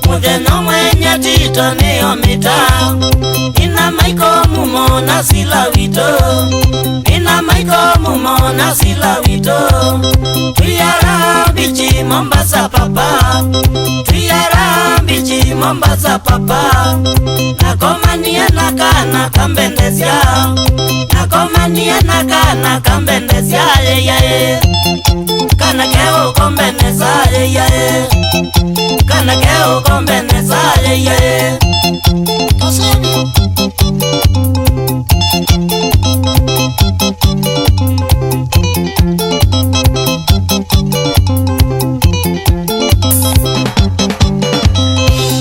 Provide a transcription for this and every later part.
Muthenya mwenye tito niyo mita ina maiko mumo na sila wito ina maiko mumo na sila wito tuyara bichi Mombasa papa tuyara bichi Mombasa papa nakomania nakana kambendezia nakomania nakana kambendezia ye kana keo kombeneza ye kana keo kombeneza ye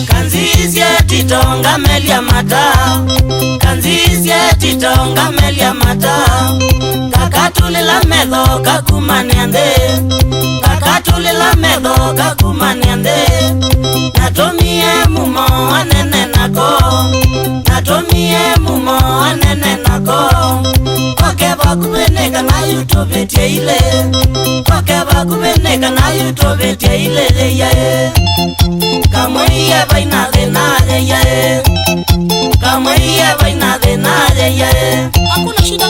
kanzizie titonga melia mata kanzizie titonga melia mata kakatulila medho kakumaniande kakatulila medho kakumaniande natomie mumo anene nako natomie mumo anene nako kokeba kubeneka na YouTube ile kokeba kubeneka na YouTube ile ye kamwe baina de nade ye kamwe baina de nade ye hakuna shida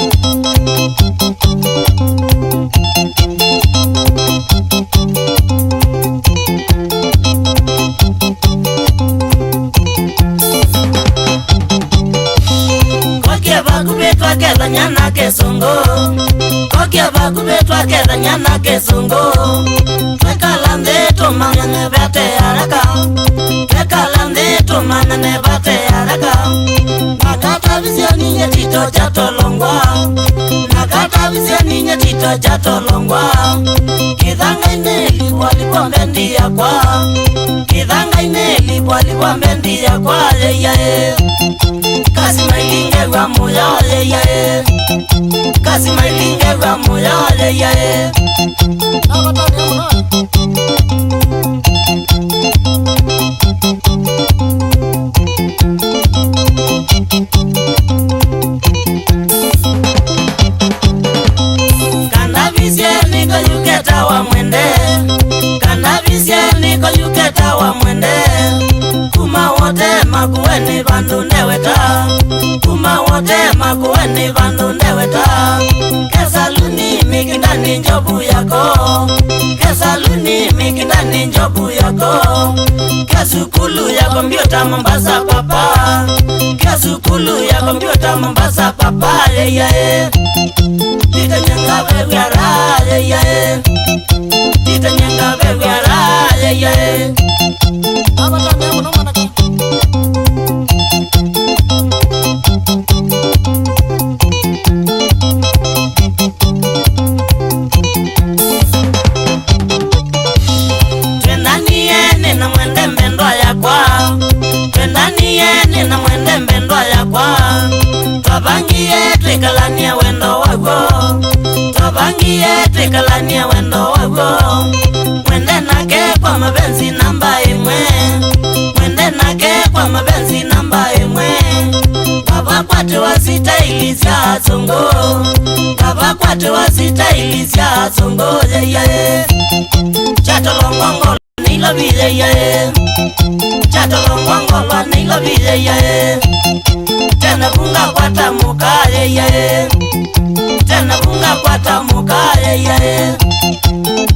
Keda nyana kesongo kokia bakubetwa keda nyana kesongo kekalande to mangane bate araka kekalande to mangane bate araka nakata visioni nyetito chatolongwa nakata visioni nyetito chatolongwa kidhanga ineli walipombendi yakwa kidhanga ineli walipombendi yakwa ye kasi mailinge wa moyo ye kasi mailinge wa moyo ye kana visieni ko yuketa wa mwende kana visieni ko yuketa wa mwende kuma wote makueni bandu neweta kuma wote makueni bandu neweta kesaluni mikindani njobu yako kesaluni mikindani njobu yako kesukulu ya kompyuta Mombasa papa kesukulu ya kompyuta Mombasa papa ye titanyanga bebiara ye titanyanga bebiara ye Tabangie trikalania wendo wago Tabangie trikalania wendo wago Mwende nake kwa mabenzi namba imwe Mwende nake kwa mabenzi namba imwe Baba kwate wasita ilizia zongo Baba kwate wasita ilizia zongo ye Chatolongongo nilo bile ye Chatolongongo nilo bile ye tena bunga kwata mukale ye tena bunga kwata mukale ye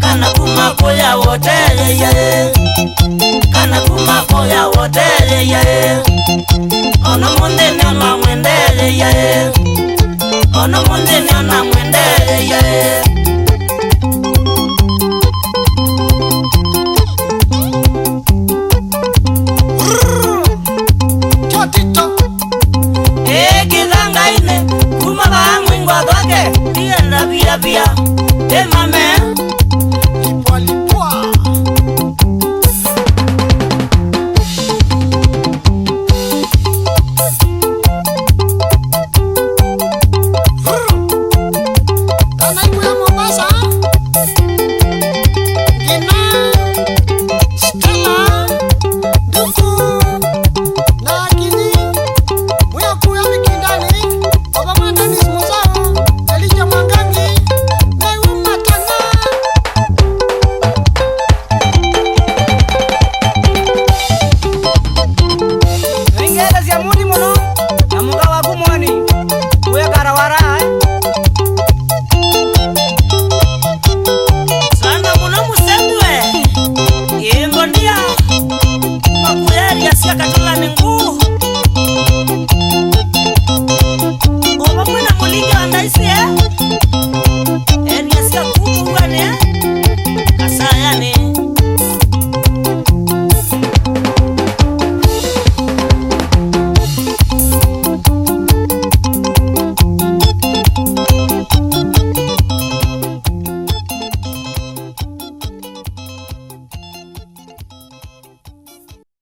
kana kumako ya hotele ye kana kumako ya hotele ye ono munde na mwendele ye ono munde